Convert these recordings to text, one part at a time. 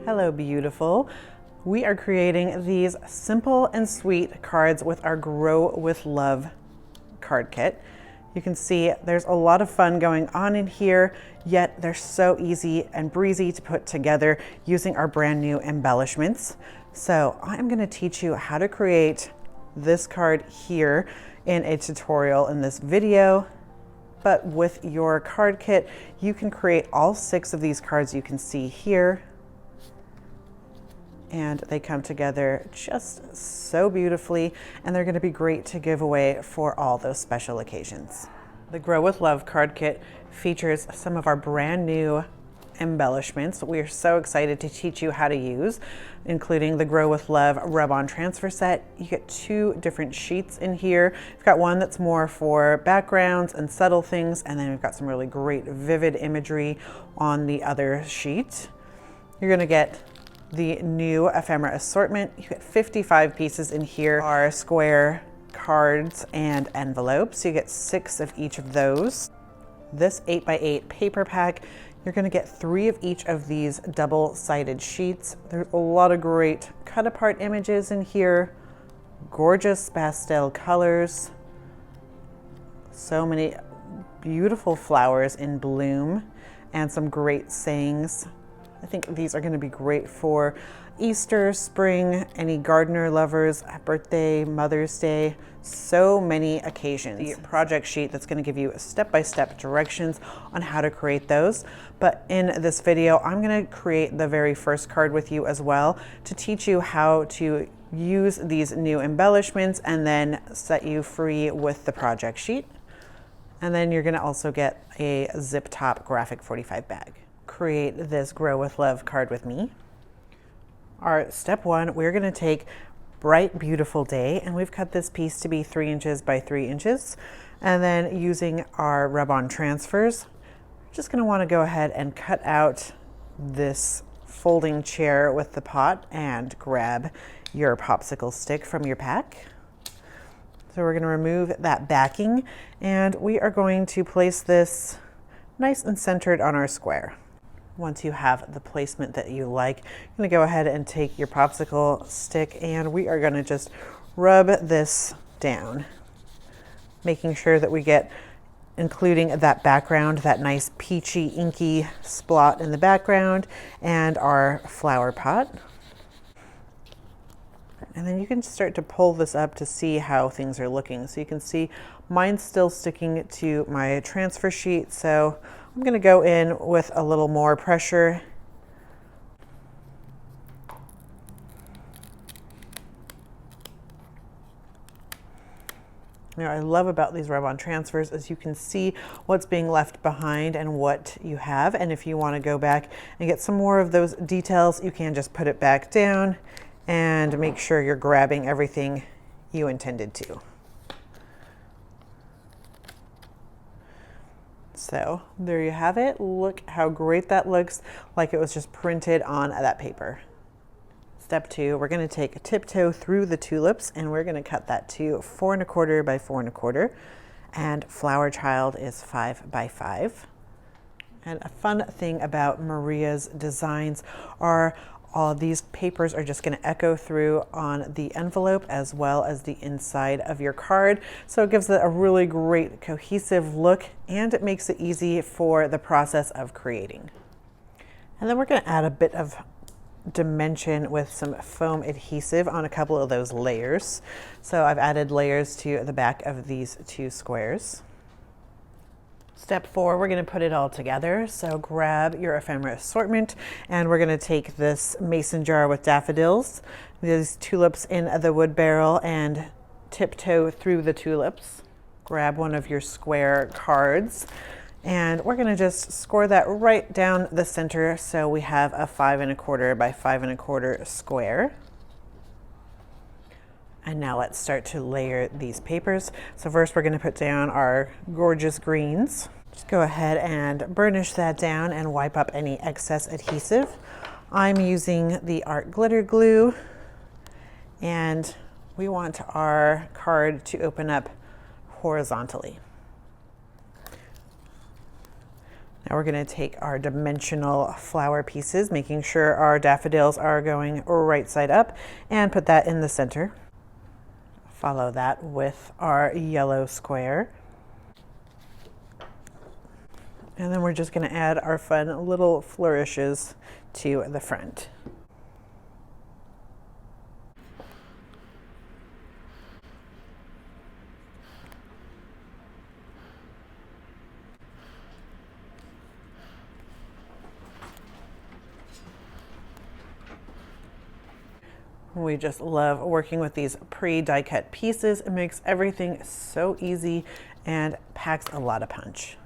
Hello, beautiful. We are creating these simple and sweet cards with our Grow with Love card kit. You can see there's a lot of fun going on in here, yet they're so easy and breezy to put together using our brand new embellishments. So I'm going to teach you how to create this card here in a tutorial in this video. But with your card kit, you can create all 6 of these cards you can see here. And they come together just so beautifully, and they're going to be great to give away for all those special occasions. The Grow with Love card kit features some of our brand new embellishments we are so excited to teach you how to use, including the Grow with Love rub-on transfer set. You get 2 different sheets in here. We've got one that's more for backgrounds and subtle things, and then we've got some really great vivid imagery on the other sheet. You're going to get the new Ephemera assortment. You get 55 pieces in here, are square cards and envelopes. You get 6 of each of those. This 8x8 paper pack, you're going to get 3 of each of these double-sided sheets. There's a lot of great cut apart images in here, gorgeous pastel colors, so many beautiful flowers in bloom, and some great sayings. I think these are going to be great for Easter, spring, any gardener lovers, birthday, Mother's Day, so many occasions. The project sheet that's going to give you step-by-step directions on how to create those. But in this video, I'm going to create the very first card with you as well to teach you how to use these new embellishments and then set you free with the project sheet. And then you're going to also get a zip top graphic 45 bag. Create this Grow with Love card with me. Our step 1, we're going to take Bright Beautiful Day, and we've cut this piece to be 3 inches by 3 inches. And then using our rub-on transfers, we're just going to want to go ahead and cut out this folding chair with the pot and grab your popsicle stick from your pack. So we're going to remove that backing, and we are going to place this nice and centered on our square. Once you have the placement that you like, you're going to go ahead and take your popsicle stick, and we are going to just rub this down, making sure that we get, including that background, that nice peachy, inky splot in the background, and our flower pot. And then you can start to pull this up to see how things are looking. So you can see mine's still sticking to my transfer sheet, so I'm going to go in with a little more pressure. Now, I love about these rub-on transfers is you can see what's being left behind and what you have. And if you want to go back and get some more of those details, you can just put it back down and make sure you're grabbing everything you intended to. So there you have it. Look how great that looks, like it was just printed on that paper. Step 2, we're going to take Tiptoe Through the Tulips, and we're going to cut that to 4 1/4 by 4 1/4, and Flower Child is 5 by 5. And a fun thing about Maria's designs are all these papers are just going to echo through on the envelope as well as the inside of your card. So it gives it a really great cohesive look, and it makes it easy for the process of creating. And then we're going to add a bit of dimension with some foam adhesive on a couple of those layers. So I've added layers to the back of these 2 squares. Step 4, we're going to put it all together. So grab your Ephemera assortment, and we're going to take this mason jar with daffodils, these tulips in the wood barrel, and tiptoe through the tulips. Grab one of your square cards, and we're going to just score that right down the center so we have a 5 1/4 by 5 1/4 square. And now let's start to layer these papers. So first we're going to put down our gorgeous greens. Just go ahead and burnish that down and wipe up any excess adhesive. I'm using the art glitter glue, and we want our card to open up horizontally. Now we're going to take our dimensional flower pieces, making sure our daffodils are going right side up, and put that in the center. Follow that with our yellow square. And then we're just going to add our fun little flourishes to the front. We just love working with these pre-die cut pieces. It makes everything so easy and packs a lot of punch.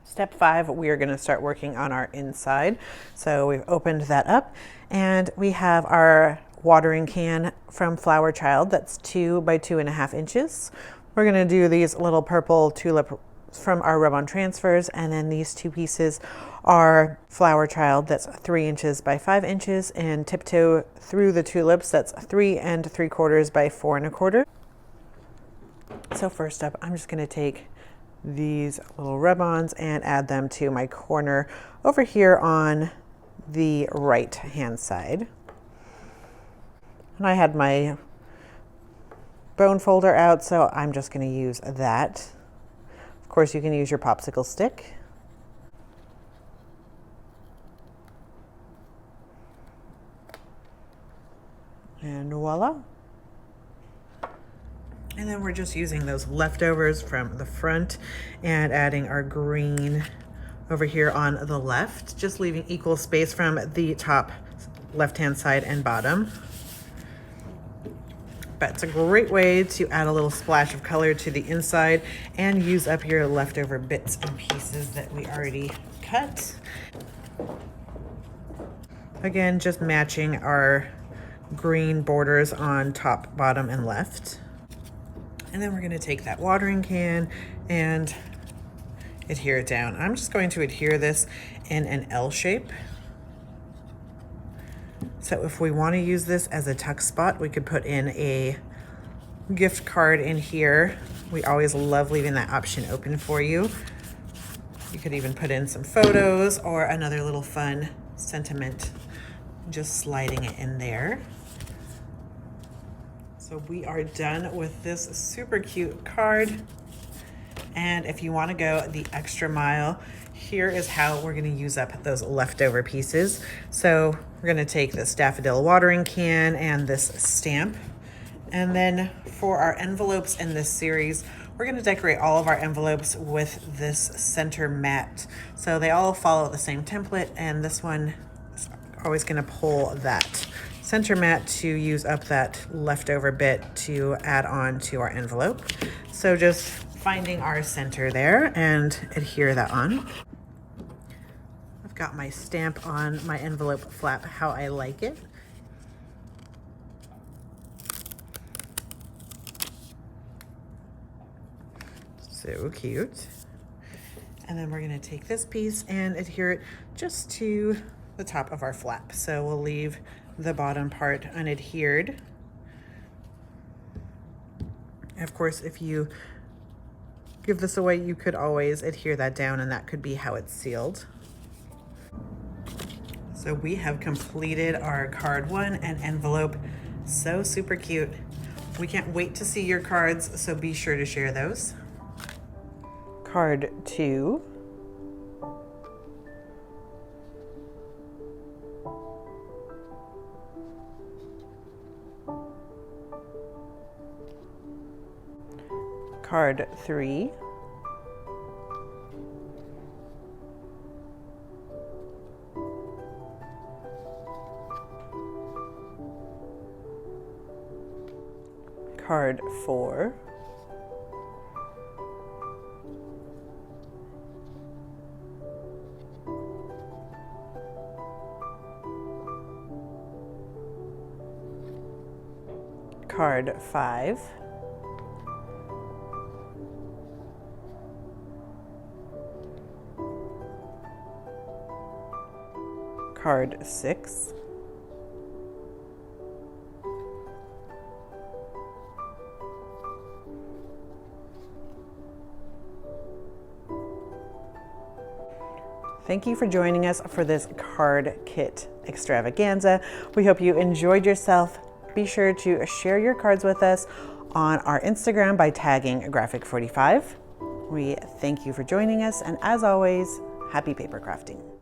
Step 5, we are going to start working on our inside. So we've opened that up and we have our watering can from Flower Child that's 2 by 2.5 inches. We're going to do these little purple tulip from our rub-on transfers, and then these 2 pieces are Flower Child that's 3 inches by 5 inches, and Tiptoe Through the Tulips that's 3 3/4 by 4 1/4. So first up, I'm just going to take these little rub-ons and add them to my corner over here on the right hand side. And I had my bone folder out, so I'm just going to use that. Of course, you can use your popsicle stick. And voila. And then we're just using those leftovers from the front and adding our green over here on the left, just leaving equal space from the top left-hand side and bottom. But it's a great way to add a little splash of color to the inside and use up your leftover bits and pieces that we already cut. Again, just matching our green borders on top, bottom, and left. And then we're going to take that watering can and adhere it down. I'm just going to adhere this in an L shape. So if we want to use this as a tuck spot, we could put in a gift card in here. We always love leaving that option open for you. You could even put in some photos or another little fun sentiment, just sliding it in there. So we are done with this super cute card. And if you want to go the extra mile, here is how we're going to use up those leftover pieces. So we're going to take this daffodil watering can and this stamp. And then for our envelopes in this series, we're going to decorate all of our envelopes with this center mat. So they all follow the same template, and this one is always going to pull that center mat to use up that leftover bit to add on to our envelope. So just finding our center there and adhere that on. I've got my stamp on my envelope flap how I like it. So cute. And then we're going to take this piece and adhere it just to the top of our flap. So we'll leave the bottom part unadhered. Of course, if you give this away, you could always adhere that down, and that could be how it's sealed. So we have completed our card 1 and envelope. So super cute. We can't wait to see your cards, so be sure to share those. Card 2. Card 3. Card 4. Card 5. Card 6. Thank you for joining us for this card kit extravaganza. We hope you enjoyed yourself. Be sure to share your cards with us on our Instagram by tagging Graphic45. We thank you for joining us, and as always, happy paper crafting.